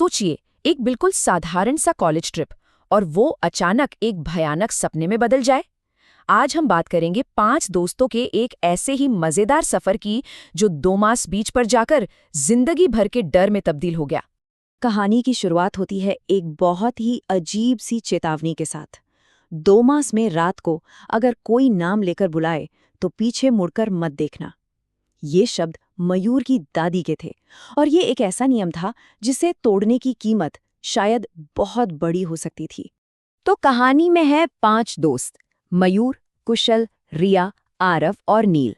सोचिए, एक बिल्कुल साधारण सा कॉलेज ट्रिप और वो अचानक एक भयानक सपने में बदल जाए। आज हम बात करेंगे 5 दोस्तों के एक ऐसे ही मजेदार सफर की जो 2 मास बीच पर जाकर जिंदगी भर के डर में तब्दील हो गया। कहानी की शुरुआत होती है एक बहुत ही अजीब सी चेतावनी के साथ। 2 मास में रात को अगर कोई नाम लेकर बुलाए तो पीछे मुड़कर मत देखना। ये शब्द मयूर की दादी के थे और ये एक ऐसा नियम था जिसे तोड़ने की कीमत शायद बहुत बड़ी हो सकती थी। तो कहानी में है 5 दोस्त, मयूर, कुशल, रिया, आरव और नील।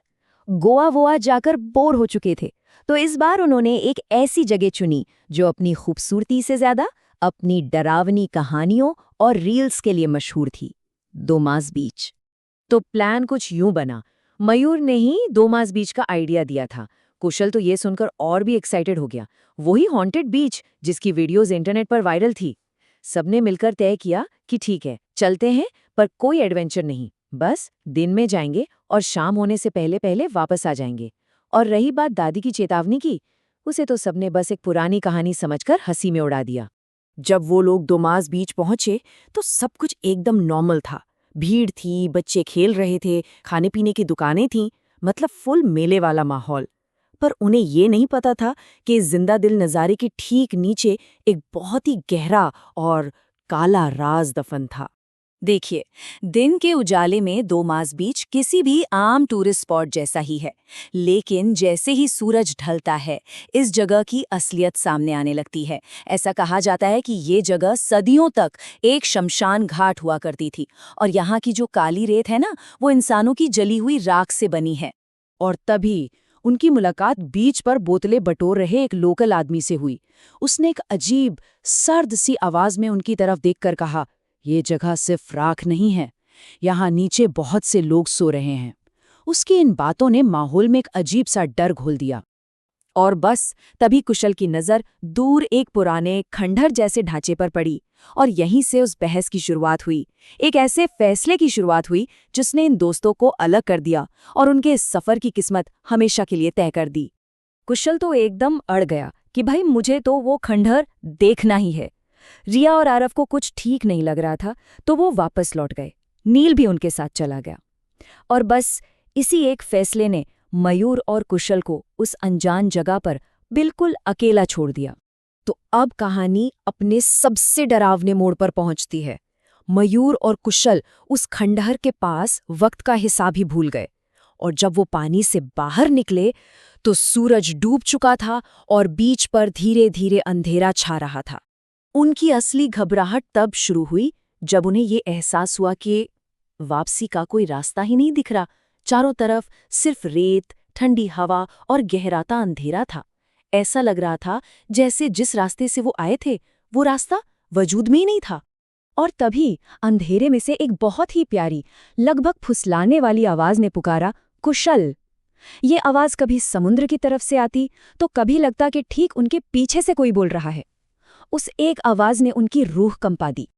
गोवा वोआ जाकर बोर हो चुके थे, तो इस बार उन्होंने एक ऐसी जगह चुनी जो अपनी खूबसूरती से ज्यादा अपनी डरावनी कहानियों और रील्स के लिए मशहूर थी, 2 मास बीच। तो प्लान कुछ यूं बना। मयूर ने ही 2 मास बीच का आइडिया दिया था। कुशल तो ये सुनकर और भी एक्साइटेड हो गया, वही हॉन्टेड बीच जिसकी वीडियोस इंटरनेट पर वायरल थी। सबने मिलकर तय किया कि ठीक है, चलते हैं, पर कोई एडवेंचर नहीं, बस दिन में जाएंगे और शाम होने से पहले पहले वापस आ जाएंगे। और रही बात दादी की चेतावनी की, उसे तो सबने बस एक पुरानी कहानी समझकर हंसी में उड़ा दिया। जब वो लोग 2 मास बीच पहुंचे तो सब कुछ एकदम नॉर्मल था। भीड़ थी, बच्चे खेल रहे थे, खाने पीने की दुकानें थीं, मतलब फुल मेले वाला माहौल। पर उन्हें ये नहीं पता था कि इस जिंदा दिल नज़ारे के ठीक नीचे एक बहुत ही गहरा और काला राज दफन था। देखिए, दिन के उजाले में 2 मास बीच किसी भी आम टूरिस्ट स्पॉट जैसा ही है, लेकिन जैसे ही सूरज ढलता है इस जगह की असलियत सामने आने लगती है। ऐसा कहा जाता है कि ये जगह सदियों तक एक शमशान घाट हुआ करती थी और यहाँ की जो काली रेत है ना, वो इंसानों की जली हुई राख से बनी है। और तभी उनकी मुलाकात बीच पर बोतलें बटोर रहे एक लोकल आदमी से हुई। उसने एक अजीब सर्द सी आवाज में उनकी तरफ देखकर कहा, ये जगह सिर्फ राख नहीं है, यहाँ नीचे बहुत से लोग सो रहे हैं। उसकी इन बातों ने माहौल में एक अजीब सा डर घोल दिया। और बस तभी कुशल की नज़र दूर एक पुराने खंडहर जैसे ढांचे पर पड़ी और यहीं से उस बहस की शुरुआत हुई, एक ऐसे फैसले की शुरुआत हुई जिसने इन दोस्तों को अलग कर दिया और उनके इस सफ़र की किस्मत हमेशा के लिए तय कर दी। कुशल तो एकदम अड़ गया कि भाई मुझे तो वो खंडहर देखना ही है। रिया और आरव को कुछ ठीक नहीं लग रहा था, तो वो वापस लौट गए। नील भी उनके साथ चला गया और बस इसी एक फैसले ने मयूर और कुशल को उस अनजान जगह पर बिल्कुल अकेला छोड़ दिया। तो अब कहानी अपने सबसे डरावने मोड़ पर पहुंचती है। मयूर और कुशल उस खंडहर के पास वक्त का हिसाब ही भूल गए और जब वो पानी से बाहर निकले तो सूरज डूब चुका था और बीच पर धीरे धीरे अंधेरा छा रहा था। उनकी असली घबराहट तब शुरू हुई जब उन्हें ये एहसास हुआ कि वापसी का कोई रास्ता ही नहीं दिख रहा। चारों तरफ सिर्फ रेत, ठंडी हवा और गहराता अंधेरा था। ऐसा लग रहा था जैसे जिस रास्ते से वो आए थे वो रास्ता वजूद में ही नहीं था। और तभी अंधेरे में से एक बहुत ही प्यारी, लगभग फुसलाने वाली आवाज ने पुकारा, कुशल। ये आवाज कभी समुद्र की तरफ से आती तो कभी लगता कि ठीक उनके पीछे से कोई बोल रहा है। उस एक आवाज ने उनकी रूह कंपा दी।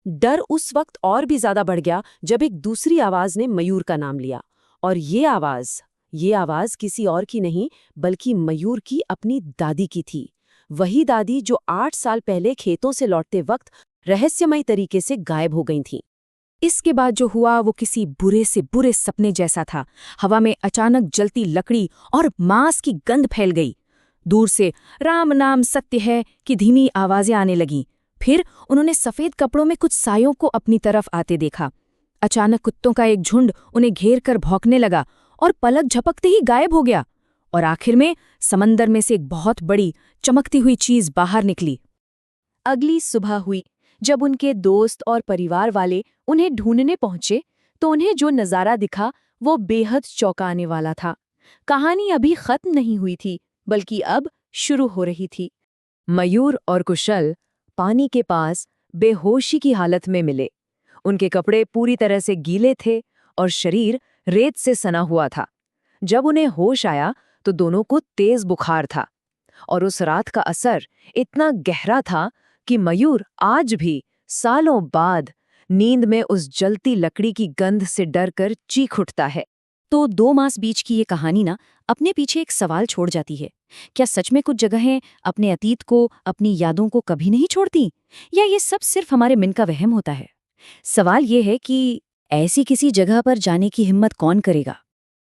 डर उस वक्त और भी ज्यादा बढ़ गया जब एक दूसरी आवाज ने मयूर का नाम लिया। और ये आवाज किसी और की नहीं बल्कि मयूर की अपनी दादी की थी। वही दादी जो 8 साल पहले खेतों से लौटते वक्त रहस्यमय तरीके से गायब हो गई थी। इसके बाद जो हुआ वो किसी बुरे से बुरे सपने जैसा था। हवा में अचानक जलती लकड़ी और मांस की गंध फैल गई। दूर से राम नाम सत्य है कि धीमी आवाजें आने लगीं। फिर उन्होंने सफेद कपड़ों में कुछ सायों को अपनी तरफ आते देखा। अचानक कुत्तों का एक झुंड उन्हें घेर कर भौंकने लगा और पलक झपकते ही गायब हो गया। और आखिर में समंदर में से एक बहुत बड़ी चमकती हुई चीज बाहर निकली। अगली सुबह हुई जब उनके दोस्त और परिवार वाले उन्हें ढूंढने पहुंचे तो उन्हें जो नज़ारा दिखा वो बेहद चौंकाने वाला था। कहानी अभी खत्म नहीं हुई थी बल्कि अब शुरू हो रही थी। मयूर और कुशल पानी के पास बेहोशी की हालत में मिले। उनके कपड़े पूरी तरह से गीले थे और शरीर रेत से सना हुआ था। जब उन्हें होश आया तो दोनों को तेज बुखार था और उस रात का असर इतना गहरा था कि मयूर आज भी सालों बाद नींद में उस जलती लकड़ी की गंध से डरकर चीख उठता है। तो 2 मास बीच की ये कहानी ना अपने पीछे एक सवाल छोड़ जाती है। क्या सच में कुछ जगहें अपने अतीत को, अपनी यादों को कभी नहीं छोड़ती? या ये सब सिर्फ हमारे मन का वहम होता है? सवाल ये है कि ऐसी किसी जगह पर जाने की हिम्मत कौन करेगा?